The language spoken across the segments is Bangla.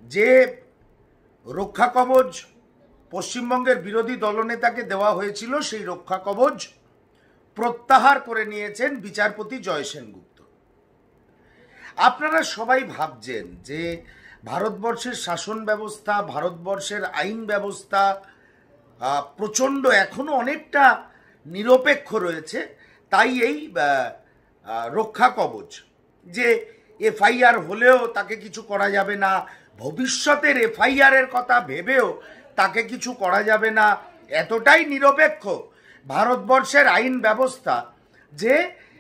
যে রক্ষা কবচ পশ্চিমবঙ্গের বিরোধী দলনেতাকে দেওয়া হয়েছিল, সেই রক্ষা কবচ প্রত্যাহার করে নিয়েছেন বিচারপতি জয় সেনগুপ্ত। আপনারা সবাই ভাবছেন যে ভারতবর্ষের শাসন ব্যবস্থা, ভারতবর্ষের আইন ব্যবস্থা প্রচণ্ড এখনো অনেকটা নিরপেক্ষ রয়েছে, তাই এই রক্ষা কবচ যে এফআইআর হলেও তাকে কিছু করা যাবে না, ভবিষ্যতের এফআইআরের কথা ভেবেও তাকে কিছু করা যাবে না, এতটাই নিরপেক্ষ ভারতবর্ষের আইন ব্যবস্থা যে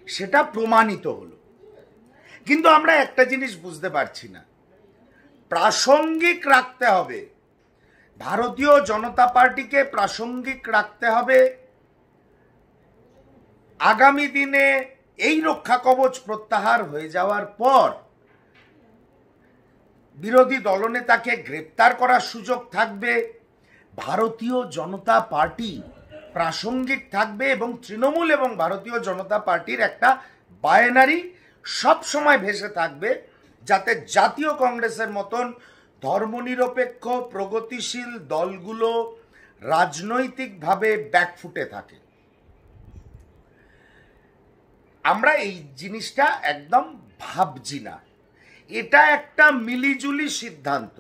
সেটা প্রমাণিত হলো। কিন্তু আমরা একটা জিনিস বুঝতে পারছি না, প্রাসঙ্গিক রাখতে হবে, ভারতীয় জনতা পার্টিকে প্রাসঙ্গিক রাখতে হবে। আগামী দিনে এই রক্ষা কবচ প্রত্যাহার হয়ে যাওয়ার পর বিরোধী দলনেতাকে গ্রেপ্তার করার সুযোগ থাকবে, ভারতীয় জনতা পার্টি প্রাসঙ্গিক থাকবে এবং তৃণমূল এবং ভারতীয় জনতা পার্টির একটা বায়নারি সব সময় ভেসে থাকবে, যাতে জাতীয় কংগ্রেসের মতন ধর্মনিরপেক্ষ প্রগতিশীল দলগুলো রাজনৈতিকভাবে ব্যাকফুটে থাকে। আমরা এই জিনিসটা একদম ভাবছি না, এটা একটা মিলিজুলি সিদ্ধান্ত।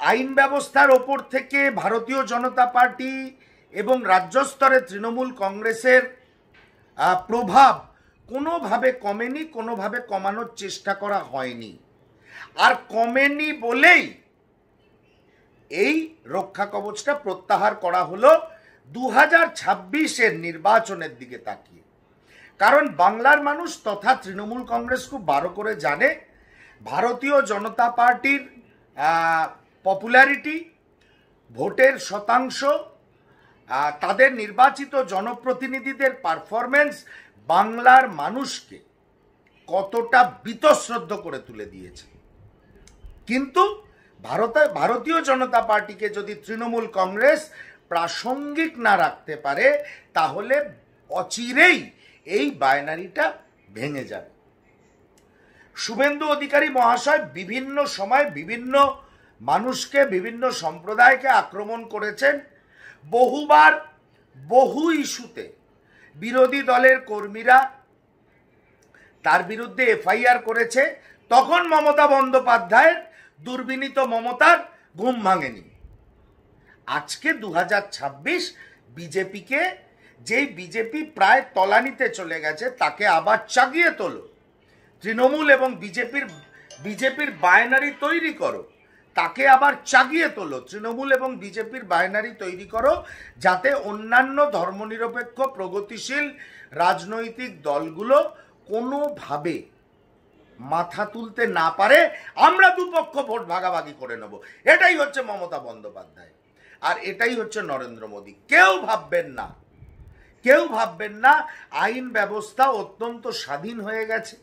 আইন ব্যবস্থার ওপর থেকে ভারতীয় জনতা পার্টি এবং রাজ্য স্তরে তৃণমূল কংগ্রেসের প্রভাব কোনোভাবে কমেনি, কোনোভাবে কমানোর চেষ্টা করা হয়নি, আর কমেনি বলেই এই রক্ষা কবচটা প্রত্যাহার করা হলো 2026-এর নির্বাচনের দিকে তাকিয়ে। কারণ বাংলার মানুষ তথা তৃণমূল কংগ্রেস খুব ভালো করে জানে ভারতীয় জনতা পার্টির পপুলারিটি, ভোটের শতাংশ, তাদের নির্বাচিত জনপ্রতিনিধিদের পারফরমেন্স বাংলার মানুষকে কতটা বীতশ্রদ্ধ করে তুলে দিয়েছে। কিন্তু ভারতীয় জনতা পার্টিকে যদি তৃণমূল কংগ্রেস প্রাসঙ্গিক না রাখতে পারে, তাহলে অচিরেই এই বাইনারিটা ভেঙে যাবে। শুভেন্দু অধিকারী মহাশয় বিভিন্ন সময় বিভিন্ন মানুষকে, বিভিন্ন সম্প্রদায়কে আক্রমণ করেছেন। বহুবার বহু ইস্যুতে বিরোধী দলের কর্মীরা তার বিরুদ্ধে এফআইআর করেছে, তখন মমতা বন্দ্যোপাধ্যায়ের দুর্বিনীত মমতার ঘুম ভাঙেনি। আজকে 2026 বিজেপিকে, যেই বিজেপি প্রায় তলানিতে চলে গেছে, তাকে আবার চাগিয়ে তোলো। তৃণমূল এবং বিজেপির বায়নারি তৈরি করো, তাকে আবার চাগিয়ে তোলো। তৃণমূল এবং বিজেপির বায়নারি তৈরি করো, যাতে অন্যান্য ধর্মনিরপেক্ষ প্রগতিশীল রাজনৈতিক দলগুলো কোনোভাবে মাথা তুলতে না পারে। আমরা দুপক্ষ ভোট ভাগাভাগি করে নেব, এটাই হচ্ছে মমতা বন্দ্যোপাধ্যায়, আর এটাই হচ্ছে নরেন্দ্র মোদী। কেউ ভাববেন না আইন ব্যবস্থা অত্যন্ত স্বাধীন হয়ে গেছে,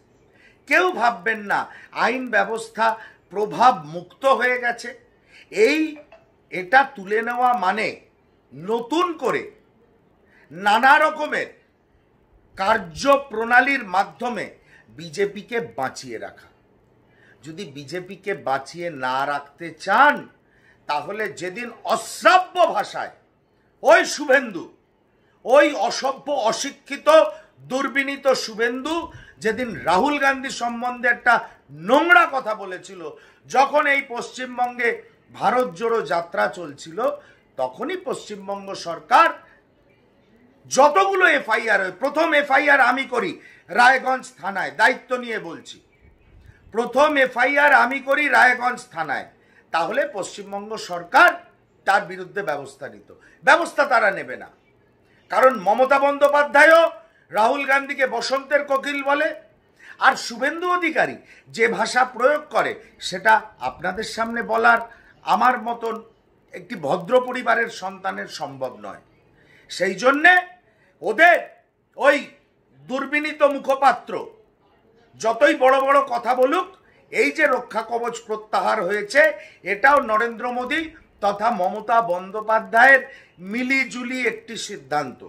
কেউ ভাববেন না আইন ব্যবস্থা প্রভাব মুক্ত হয়ে গেছে। এটা তুলে নেওয়া মানে নতুন করে নানা রকমের কার্যপ্রণালীর মাধ্যমে বিজেপিকে বাঁচিয়ে রাখা। যদি বিজেপিকে বাঁচিয়ে না রাখতে চান, তাহলে যেদিন অশ্রাব্য ভাষায় ওই শুভেন্দু, ওই অসভ্য অশিক্ষিত দুর্বিনীত শুভেন্দু যেদিন রাহুল গান্ধী সম্বন্ধে একটা নোংরা কথা বলেছিল, যখন এই পশ্চিমবঙ্গে ভারত জোড়ো যাত্রা চলছিল, তখনই পশ্চিমবঙ্গ সরকার যতগুলো এফআইআর হয়, প্রথম এফআইআর আমি করি রায়গঞ্জ থানায়, দায়িত্ব নিয়ে বলছি, প্রথম এফআইআর আমি করি রায়গঞ্জ থানায়, তাহলে পশ্চিমবঙ্গ সরকার তার বিরুদ্ধে ব্যবস্থা নিত। ব্যবস্থা তারা নেবে না, কারণ মমতা বন্দ্যোপাধ্যায়ও রাহুল গান্ধীকে বসন্তের কোকিল বলে, আর শুভেন্দু অধিকারী যে ভাষা প্রয়োগ করে সেটা আপনাদের সামনে বলার আমার মতন একটি ভদ্র পরিবারের সন্তানের সম্ভব নয়। সেই জন্যে ওদের ওই দুর্বিনীত মুখপাত্র যতই বড় বড় কথা বলুক, এই যে রক্ষা কবচ প্রত্যাহার হয়েছে, এটাও নরেন্দ্র মোদী তথা মমতা বন্দ্যোপাধ্যায়ের মিলিজুলি একটি সিদ্ধান্ত।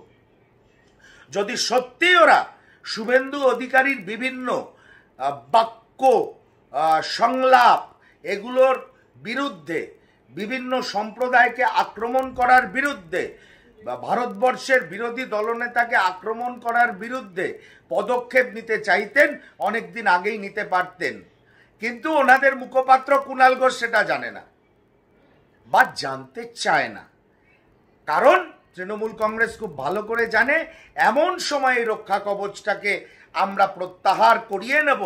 যদি সত্যি ওরা শুভেন্দু অধিকারীর বিভিন্ন বাক্য, সংলাপ এগুলোর বিরুদ্ধে, বিভিন্ন সম্প্রদায়কে আক্রমণ করার বিরুদ্ধে বা ভারতবর্ষের বিরোধী দলনেতাকে আক্রমণ করার বিরুদ্ধে পদক্ষেপ নিতে চাইতেন, অনেকদিন আগেই নিতে পারতেন, কিন্তু ওনাদের মুখপাত্র কুণাল ঘোষ সেটা জানে না বা জানতে চায় না। কারণ তৃণমূল কংগ্রেস খুব ভালো করে জানে এমন সময় এই রক্ষা কবচটাকে আমরা প্রত্যাহার করিয়ে নেব,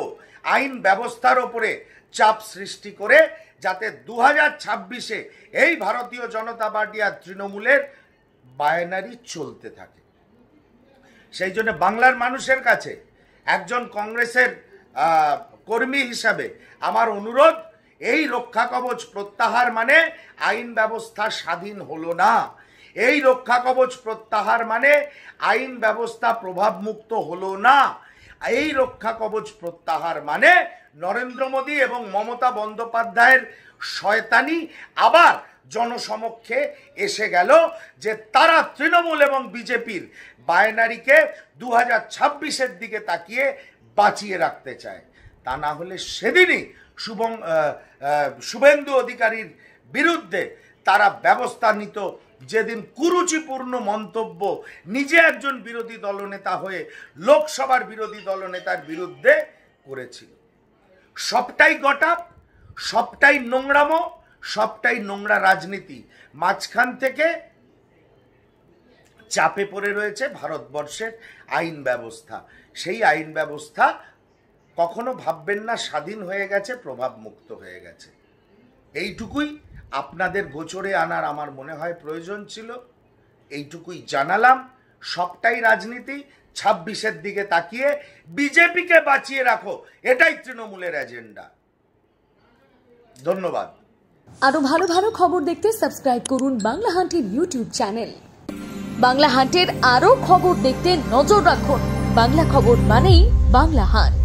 আইন ব্যবস্থার ওপরে চাপ সৃষ্টি করে, যাতে 2026-এ এই ভারতীয় জনতা পার্টি আর তৃণমূলের বায়নারি চলতে থাকে। সেই জন্য বাংলার মানুষের কাছে একজন কংগ্রেসের কর্মী হিসাবে আমার অনুরোধ, এই রক্ষা কবচ প্রত্যাহার মানে আইন ব্যবস্থা স্বাধীন হলো না। এই রক্ষা কবচ প্রত্যাহার মানে আইন ব্যবস্থা প্রভাবমুক্ত হলো না। এই রক্ষা কবচ প্রত্যাহার মানে নরেন্দ্র মোদী এবং মমতা বন্দ্যোপাধ্যায়ের শয়তানি আবার জনসমক্ষে এসে গেল, যে তারা তৃণমূল এবং বিজেপির বায়নারিকে 2026-এর দিকে তাকিয়ে বাঁচিয়ে রাখতে চায়। তা না হলে সেদিনই শুভেন্দু অধিকারীর বিরুদ্ধে তারা ব্যবস্থা নিত, যেদিন কুরুচিপূর্ণ মন্তব্য নিজে একজন বিরোধী দলনেতা হয়ে লোকসভার বিরোধী দলনেতার বিরুদ্ধে করেছিল। সবটাই গটাপ, সবটাই নোংরামো, সবটাই নোংরা রাজনীতি। মাঝখান থেকে চাপে পড়ে রয়েছে ভারতবর্ষের আইন ব্যবস্থা। সেই আইন ব্যবস্থা কখনো ভাববেন না স্বাধীন হয়ে গেছে, প্রভাবমুক্ত হয়ে গেছে। এইটুকুই আপনাদের গোচরে আনার আমার মনে হয় প্রয়োজন ছিল, এইটুকুই জানালাম। সবটাই রাজনীতি, 26-এর দিকে তাকিয়ে বিজেপিকে বাঁচিয়ে রাখো, এটাই তৃণমূলের এজেন্ডা। ধন্যবাদ। আরো ভালো ভালো খবর দেখতে সাবস্ক্রাইব করুন বাংলা হান্টের ইউটিউব চ্যানেল। বাংলা হান্টের আরো খবর দেখতে নজর রাখুন। বাংলা খবর মানেই বাংলা হান্ট।